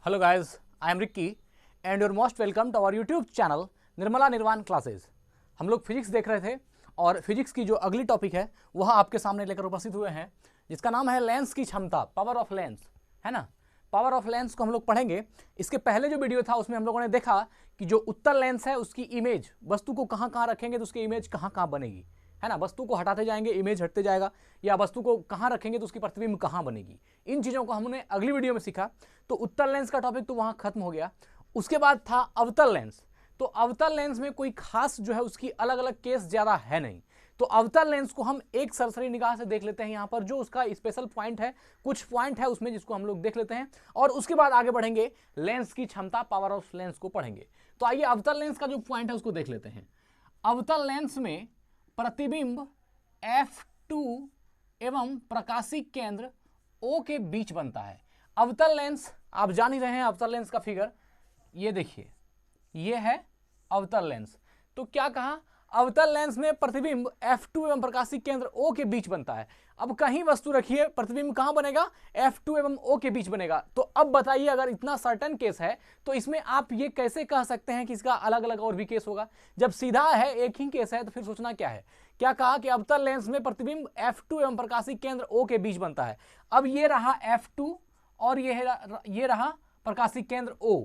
Hello guys, I am Ricky and your most welcome to our YouTube channel Nirmala Nirvana classes. हम लोग physics देख रहे थे और फिजिक्स की जो अगली टॉपिक है वह आपके सामने लेकर उपस्थित हुए हैं, जिसका नाम है लेंस की क्षमता, पावर ऑफ लेंस, है ना। पावर ऑफ लेंस को हम लोग पढ़ेंगे। इसके पहले जो वीडियो था उसमें हम लोगों ने देखा कि जो उत्तल लेंस है उसकी इमेज, वस्तु को कहाँ कहाँ रखेंगे तो उसकी इमेज कहाँ कहाँ बनेगी, है ना। वस्तु को हटाते जाएंगे इमेज हटते जाएगा, या वस्तु को कहाँ रखेंगे तो उसकी प्रतिबिंब कहाँ बनेगी। इन चीज़ों को हमने अगली वीडियो में सीखा। तो उत्तल लेंस का टॉपिक तो वहाँ खत्म हो गया। उसके बाद था अवतल लेंस। तो अवतल लेंस में कोई खास जो है उसकी अलग अलग केस ज़्यादा है नहीं। तो अवतल लेंस को हम एक सरसरी निगाह से देख लेते हैं। यहाँ पर जो उसका स्पेशल पॉइंट है, कुछ पॉइंट है उसमें जिसको हम लोग देख लेते हैं और उसके बाद आगे बढ़ेंगे, लेंस की क्षमता, पावर ऑफ लेंस को पढ़ेंगे। तो आइए अवतल लेंस का जो पॉइंट है उसको देख लेते हैं। अवतल लेंस में प्रतिबिंब F2 एवं प्रकाशी केंद्र O के बीच बनता है। अवतल लेंस आप जान ही रहे हैं, अवतल लेंस का फिगर ये देखिए, ये है अवतल लेंस। तो क्या कहा, अवतल लेंस में प्रतिबिंब F2 एवं प्रकाशी केंद्र O के बीच बनता है। अब कहीं वस्तु रखिए, प्रतिबिंब कहां बनेगा, F2 एवं O के बीच बनेगा। तो अब बताइए, अगर इतना सर्टेन केस है तो इसमें आप ये कैसे कह सकते हैं कि इसका अलग अलग और भी केस होगा। जब सीधा है, एक ही केस है, तो फिर सोचना क्या है। क्या कहा कि अवतल लेंस में प्रतिबिंब F2 एवं प्रकाशी केंद्र O के बीच बनता है। अब ये रहा F2 और ये रहा प्रकाशी केंद्र O,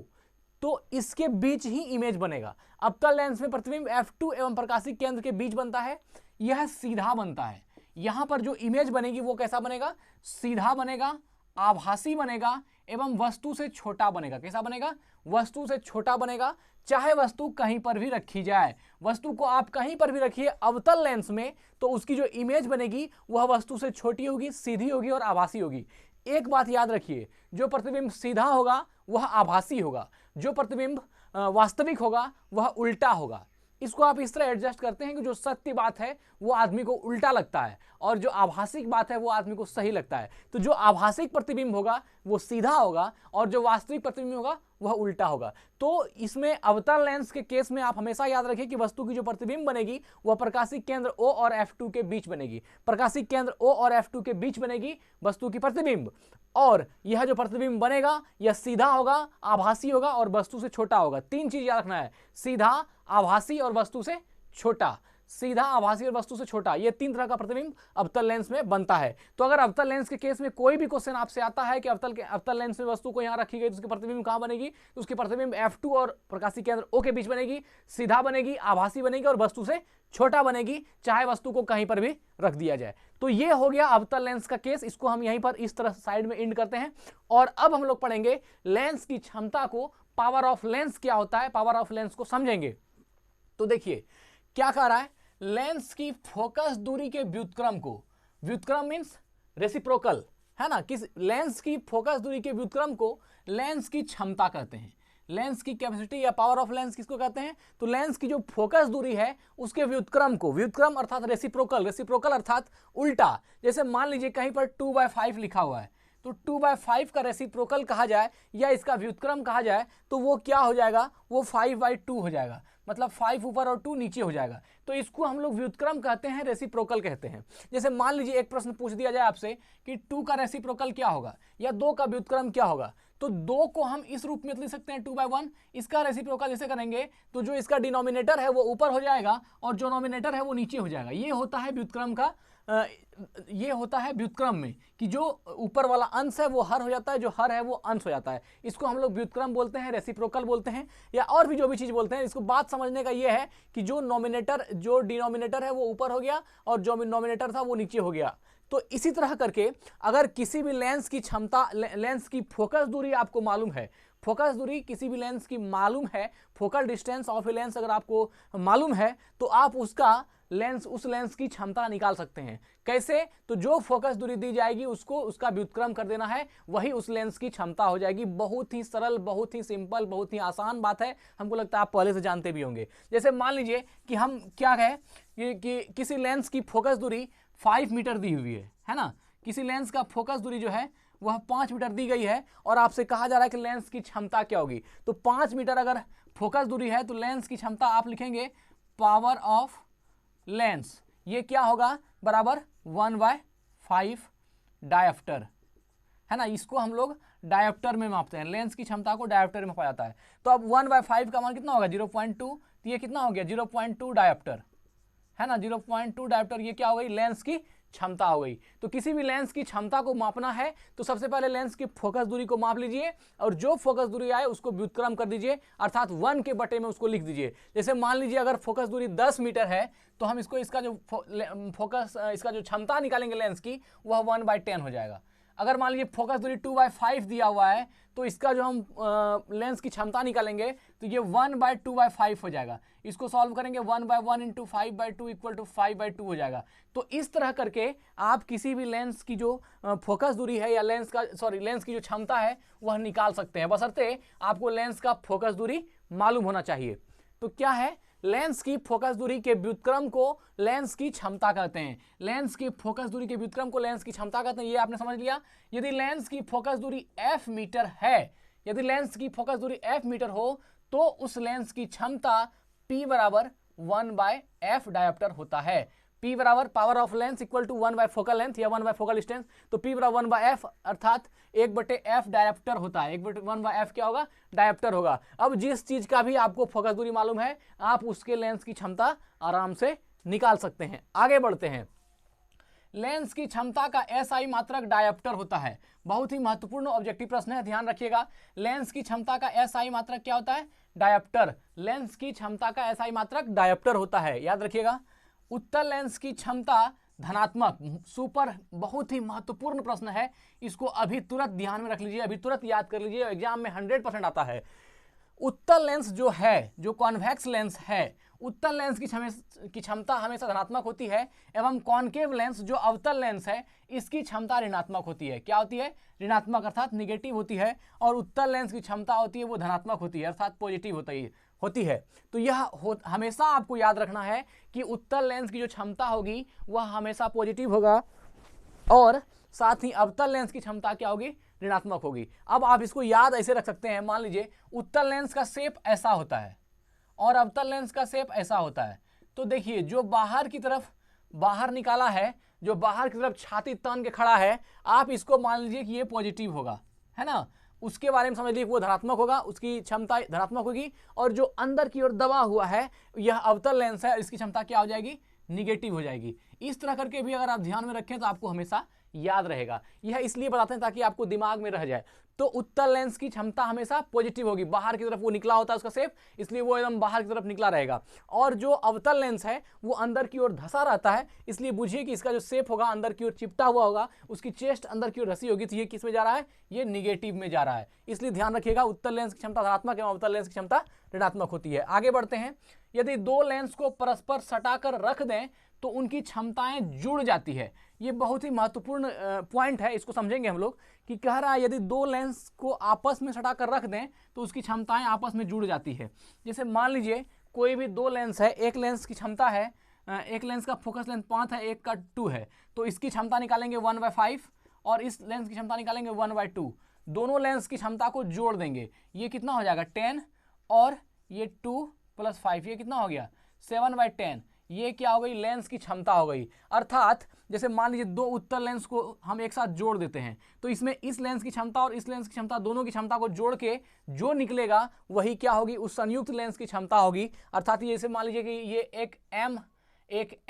तो इसके बीच ही इमेज बनेगा। अवतल लेंस में प्रतिबिंब F2 एवं प्रकाशी केंद्र के बीच बनता है, यह सीधा बनता है। यहां पर जो इमेज बनेगी वो कैसा बनेगा, सीधा बनेगा, आभासी बनेगा एवं वस्तु से छोटा बनेगा। कैसा बनेगा, वस्तु से छोटा बनेगा। चाहे वस्तु कहीं पर भी रखी जाए, वस्तु को आप कहीं पर भी रखिए अवतल लेंस में, तो उसकी जो इमेज बनेगी वह वस्तु से छोटी होगी, सीधी होगी और आभासी होगी। एक बात याद रखिए, जो प्रतिबिंब सीधा होगा वह आभासी होगा, जो प्रतिबिंब वास्तविक होगा वह उल्टा होगा। इसको आप इस तरह एडजस्ट करते हैं कि जो सत्य बात है वो आदमी को उल्टा लगता है और जो आभासिक बात है वो आदमी को सही लगता है। तो जो आभासिक प्रतिबिंब होगा वो सीधा होगा और जो वास्तविक प्रतिबिंब होगा वह उल्टा होगा। तो इसमें अवतल लेंस के केस में आप हमेशा याद रखिए कि वस्तु की जो प्रतिबिंब बनेगी वह प्रकाशिक केंद्र O और F2 के बीच बनेगी। प्रकाशिक केंद्र O और F2 के बीच बनेगी वस्तु की प्रतिबिंब, और यह जो प्रतिबिंब बनेगा यह सीधा होगा, आभासी होगा और वस्तु से छोटा होगा। तीन चीज याद रखना है, सीधा, आभासी और वस्तु से छोटा। सीधा, आभासी और वस्तु से छोटा, ये तीन तरह का प्रतिबिंब अवतल लेंस में बनता है। तो अगर अवतल लेंस के केस में कोई भी क्वेश्चन आपसे आता है कि अवतल लेंस में वस्तु को यहां रखी गई तो उसकी प्रतिबिंब कहां बनेगी, तो उसकी प्रतिबिंब F2 और प्रकाशी केंद्र O के बीच बनेगी, सीधा बनेगी, आभासी बनेगी और वस्तु से छोटा बनेगी, चाहे वस्तु को कहीं पर भी रख दिया जाए। तो ये हो गया अवतल लेंस का केस। इसको हम यहीं पर इस तरह साइड में एंड करते हैं और अब हम लोग पढ़ेंगे लेंस की क्षमता को, पावर ऑफ लेंस क्या होता है, पावर ऑफ लेंस को समझेंगे। तो देखिए क्या कह रहा है, लेंस की फोकस दूरी के व्युत्क्रम को, व्युत्क्रम मींस रेसिप्रोकल, है ना, किस लेंस की फोकस दूरी के व्युत्क्रम को लेंस की क्षमता कहते हैं। लेंस की कैपेसिटी या पावर ऑफ लेंस किसको कहते हैं, तो लेंस की जो फोकस दूरी है उसके व्युत्क्रम को, व्युत्क्रम अर्थात रेसिप्रोकल, रेसिप्रोकल अर्थात उल्टा। जैसे मान लीजिए कहीं पर 2/5 लिखा हुआ है, तो 2/5 का रेसिप्रोकल कहा जाए या इसका व्युत्क्रम कहा जाए तो वो क्या हो जाएगा, वो 5/2 हो जाएगा, मतलब 5 ऊपर और 2 नीचे हो जाएगा। तो इसको हम लोग व्युत्क्रम कहते हैं, रेसिप्रोकल कहते हैं। जैसे मान लीजिए एक प्रश्न पूछ दिया जाए आपसे कि 2 का रेसिप्रोकल क्या होगा या 2 का व्युत्क्रम क्या होगा, तो 2 को हम इस रूप में लिख सकते हैं 2/1। इसका रेसिप्रोकल जैसे करेंगे तो जो इसका डिनोमिनेटर है वो ऊपर हो जाएगा और जो नोमिनेटर है वो नीचे हो जाएगा। ये होता है व्युत्क्रम का, ये होता है व्युत्क्रम में कि जो ऊपर वाला अंश है वो हर हो जाता है, जो हर है वो अंश हो जाता है। इसको हम लोग व्युत्क्रम बोलते हैं, रेसिप्रोकल बोलते हैं, या और भी जो भी चीज बोलते हैं। इसको बात समझने का ये है कि जो नोमिनेटर, जो डिनोमिनेटर है वो ऊपर हो गया और जो नोमिनेटर था वो नीचे हो गया। तो इसी तरह करके अगर किसी भी लेंस की क्षमता, लेंस की फोकस दूरी आपको मालूम है, फोकस दूरी किसी भी लेंस की मालूम है, focal distance of a lens अगर आपको मालूम है तो आप उसका लेंस, उस लेंस की क्षमता निकाल सकते हैं। कैसे, तो जो फोकस दूरी दी जाएगी उसको उसका व्युत्क्रम कर देना है, वही उस लेंस की क्षमता हो जाएगी। बहुत ही सरल, बहुत ही सिंपल, बहुत ही आसान बात है। हमको लगता है आप पहले से जानते भी होंगे। जैसे मान लीजिए कि हम क्या कहें कि किसी लेंस की फोकस दूरी 5 मीटर दी हुई है ना, किसी लेंस का फोकस दूरी जो है वह 5 मीटर दी गई है और आपसे कहा जा रहा है कि लेंस की क्षमता क्या होगी। तो 5 मीटर अगर फोकस दूरी है तो लेंस की क्षमता आप लिखेंगे पावर ऑफ लेंस, ये क्या होगा, बराबर 1/5 डायफ्टर, है ना, इसको हम लोग डायोप्टर में मापते हैं, लेंस की क्षमता को डायोप्टर में मापा जाता है। तो अब 1/5 का मान कितना होगा 0.2, तो ये कितना हो गया 0.2 डायोप्टर, है ना, 0.2 डायोप्टर, ये क्या हो गई लेंस की क्षमता हो गई। तो किसी भी लेंस की क्षमता को मापना है तो सबसे पहले लेंस की फोकस दूरी को माप लीजिए और जो फोकस दूरी आए उसको व्युत्क्रम कर दीजिए, अर्थात 1 के बटे में उसको लिख दीजिए। जैसे मान लीजिए अगर फोकस दूरी 10 मीटर है तो हम इसको इसका जो फोकस इसका जो क्षमता निकालेंगे लेंस की वह 1/10 हो जाएगा। अगर मान लीजिए फोकस दूरी 2/5 दिया हुआ है तो इसका जो हम लेंस की क्षमता निकालेंगे तो ये 1/2/5 हो जाएगा। इसको सॉल्व करेंगे 1/1 इंटू 5/2 इक्वल टू 5/2 हो जाएगा। तो इस तरह करके आप किसी भी लेंस की जो फोकस दूरी है या लेंस की जो क्षमता है वह निकाल सकते हैं, बशर्ते आपको लेंस का फोकस दूरी मालूम होना चाहिए। तो क्या है, लेंस की फोकस दूरी के व्युत्क्रम को लेंस की क्षमता कहते हैं। लेंस की फोकस दूरी के व्युत्क्रम को लेंस की क्षमता कहते हैं, ये आपने समझ लिया। यदि लेंस की फोकस दूरी f मीटर है, यदि लेंस की फोकस दूरी f मीटर हो तो उस लेंस की क्षमता P बराबर 1/f डायोप्टर होता है। P बराबर power of lens equal to 1 by focal length या 1 बाय फोकल डिस्टेंस, तो P बराबर 1/f अर्थात 1/f डायोप्टर होता है। 1/f क्या होगा डायोप्टर होगा। अब जिस चीज का भी आपको फोकस दूरी मालूम है आप उसके लेंस की क्षमता आराम से निकाल सकते हैं। आगे बढ़ते हैं, लेंस की क्षमता का SI मात्रक डायोप्टर होता है। बहुत ही महत्वपूर्ण ऑब्जेक्टिव प्रश्न है, ध्यान रखिएगा। लेंस की क्षमता का SI मात्रक क्या होता है डायोप्टर। लेंस की क्षमता का SI मात्रक डायोप्टर होता है, याद रखिएगा। उत्तल लेंस की क्षमता धनात्मक, सुपर, बहुत ही महत्वपूर्ण प्रश्न है, इसको अभी तुरंत ध्यान में रख लीजिए, अभी तुरंत याद कर लीजिए, एग्जाम में 100% आता है। उत्तल लेंस जो है, जो कॉन्वेक्स लेंस है, उत्तल लेंस की क्षमता हमेशा धनात्मक होती है एवं कॉनकेव लेंस जो अवतल लेंस है इसकी क्षमता ऋणात्मक होती है। क्या होती है ऋणात्मक अर्थात निगेटिव होती है, और उत्तल लेंस की क्षमता होती है वो धनात्मक होती है अर्थात पॉजिटिव होती है। तो यह हमेशा आपको याद रखना है कि उत्तल लेंस की जो क्षमता होगी वह हमेशा पॉजिटिव होगा और साथ ही अवतल लेंस की क्षमता क्या होगी ऋणात्मक होगी। अब आप इसको याद ऐसे रख सकते हैं, मान लीजिए उत्तल लेंस का शेप ऐसा होता है और अवतल लेंस का शेप ऐसा होता है। तो देखिए जो बाहर की तरफ बाहर निकाला है, जो बाहर की तरफ छाती तान के खड़ा है, आप इसको मान लीजिए कि ये पॉजिटिव होगा, है ना, उसके बारे में समझ लीजिए वो धनात्मक होगा, उसकी क्षमता धनात्मक होगी। और जो अंदर की ओर दबा हुआ है यह अवतल लेंस है, इसकी क्षमता क्या हो जाएगी निगेटिव हो जाएगी। इस तरह करके भी अगर आप ध्यान में रखें तो आपको हमेशा याद रहेगा। यह इसलिए बताते हैं ताकि आपको दिमाग में रह जाए। तो उत्तल लेंस की क्षमता हमेशा पॉजिटिव होगी, बाहर की तरफ वो निकला होता है उसका शेप, इसलिए वो एकदम बाहर की तरफ निकला रहेगा। और जो अवतल लेंस है वो अंदर की ओर धंसा रहता है, इसलिए बुझिए कि इसका जो शेप होगा अंदर की ओर चिपटा हुआ होगा, उसकी चेस्ट अंदर की ओर धसी होगी, तो ये किस में जा रहा है ये निगेटिव में जा रहा है। इसलिए ध्यान रखिएगा उत्तल लेंस की क्षमता धनात्मक एवं अवतल लेंस की क्षमता ऋणात्मक होती है। आगे बढ़ते हैं, यदि दो लेंस को परस्पर सटाकर रख दें तो उनकी क्षमताएं जुड़ जाती है। ये बहुत ही महत्वपूर्ण पॉइंट है, इसको समझेंगे हम लोग कि कह रहा है यदि दो लेंस को आपस में सटाकर रख दें तो उसकी क्षमताएं आपस में जुड़ जाती है। जैसे मान लीजिए कोई भी दो लेंस है, एक लेंस की क्षमता है, एक लेंस का फोकस लेंथ 5 है, एक का 2 है, तो इसकी क्षमता निकालेंगे 1/5 और इस लेंस की क्षमता निकालेंगे 1/2। दोनों लेंस की क्षमता को जोड़ देंगे, ये कितना हो जाएगा 10 और ये 2 + 5 ये कितना हो गया 7/10। ये क्या हो गई लेंस की क्षमता हो गई। अर्थात जैसे मान लीजिए दो उत्तल लेंस को हम एक साथ जोड़ देते हैं तो इसमें इस लेंस की क्षमता और इस लेंस की क्षमता दोनों की क्षमता को जोड़ के जो निकलेगा वही क्या होगी उस संयुक्त लेंस की क्षमता होगी। अर्थात जैसे मान लीजिए कि ये एक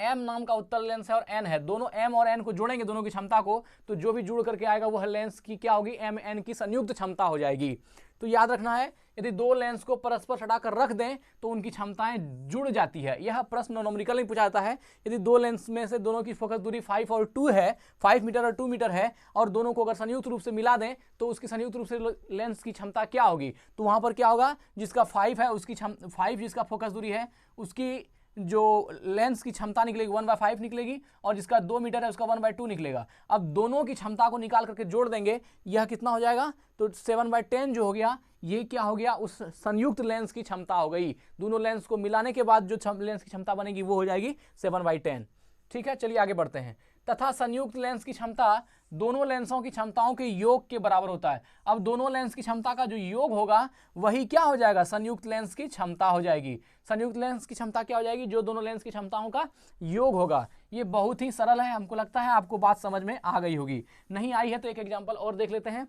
M नाम का उत्तल लेंस है और N है, दोनों M और N को जोड़ेंगे दोनों की क्षमता को, तो जो भी जुड़ करके आएगा वह लेंस की क्या होगी MN की संयुक्त क्षमता हो जाएगी। तो याद रखना है यदि दो लेंस को परस्पर सटाकर रख दें तो उनकी क्षमताएं जुड़ जाती है। यह प्रश्न न्यूमेरिकल में पूछा जाता है, यदि दो लेंस में से दोनों की फोकस दूरी 5 और 2 है, 5 मीटर और 2 मीटर है, और दोनों को अगर संयुक्त रूप से मिला दें तो उसकी संयुक्त रूप से लेंस की क्षमता क्या होगी, तो वहां पर क्या होगा जिसका 5 है उसकी 5 जिसका फोकस दूरी है उसकी जो लेंस की क्षमता निकलेगी 1/5 निकलेगी, और जिसका 2 मीटर है उसका 1/2 निकलेगा। अब दोनों की क्षमता को निकाल करके जोड़ देंगे, यह कितना हो जाएगा तो 7/10 जो हो गया ये क्या हो गया उस संयुक्त लेंस की क्षमता हो गई। दोनों लेंस को मिलाने के बाद जो लेंस की क्षमता बनेगी वो हो जाएगी 7/10। ठीक है, चलिए आगे बढ़ते हैं। तथा संयुक्त लेंस की क्षमता दोनों लेंसों की क्षमताओं के योग के बराबर होता है। अब दोनों लेंस की क्षमता का जो योग होगा वही क्या हो जाएगा, संयुक्त लेंस की क्षमता हो जाएगी। संयुक्त लेंस की क्षमता क्या हो जाएगी, जो दोनों लेंस की क्षमताओं का योग होगा। ये बहुत ही सरल है, हमको लगता है आपको बात समझ में आ गई होगी। नहीं आई है तो एक एग्जांपल और देख लेते हैं।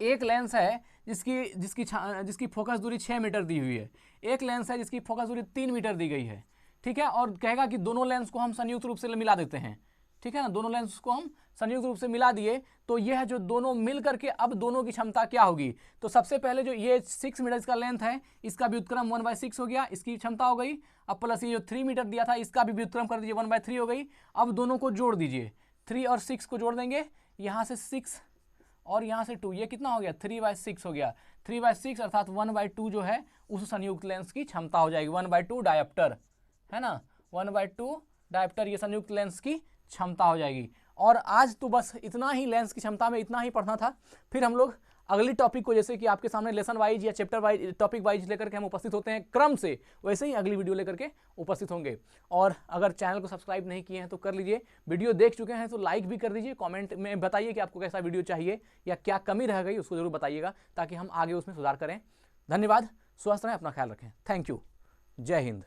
एक लेंस है जिसकी फोकस दूरी 6 मीटर दी हुई है, एक लेंस है जिसकी फोकस दूरी 3 मीटर दी गई है, ठीक है, और कहेगा कि दोनों लेंस को हम संयुक्त रूप से मिला देते हैं, ठीक है ना, दोनों लेंस को हम संयुक्त रूप से मिला दिए तो यह जो दोनों मिल करके अब दोनों की क्षमता क्या होगी। तो सबसे पहले जो ये 6 मीटर इसका लेंथ है, इसका व्युत्क्रम 1/6 हो गया, इसकी क्षमता हो गई। अब प्लस ये जो 3 मीटर दिया था इसका भी व्युत्क्रम कर दीजिए, 1/3 हो गई। अब दोनों को जोड़ दीजिए, 3 और 6 को जोड़ देंगे, यहाँ से 6 और यहाँ से 2, ये कितना हो गया, 3/6 हो गया। 3/6 अर्थात 1/2 जो है उस संयुक्त लेंस की क्षमता हो जाएगी। 1/2 डायोप्टर है ना, 1/2 डायोप्टर ये संयुक्त लेंस की क्षमता हो जाएगी। और आज तो बस इतना ही लेंस की क्षमता में इतना ही पढ़ना था। फिर हम लोग अगली टॉपिक को, जैसे कि आपके सामने लेसन वाइज या चैप्टर वाइज टॉपिक वाइज लेकर के हम उपस्थित होते हैं क्रम से, वैसे ही अगली वीडियो लेकर के उपस्थित होंगे। और अगर चैनल को सब्सक्राइब नहीं किए हैं तो कर लीजिए, वीडियो देख चुके हैं तो लाइक भी कर दीजिए, कमेंट में बताइए कि आपको कैसा वीडियो चाहिए या क्या कमी रह गई उसको जरूर बताइएगा ताकि हम आगे उसमें सुधार करें। धन्यवाद, स्वस्थ रहें, अपना ख्याल रखें। थैंक यू, जय हिंद।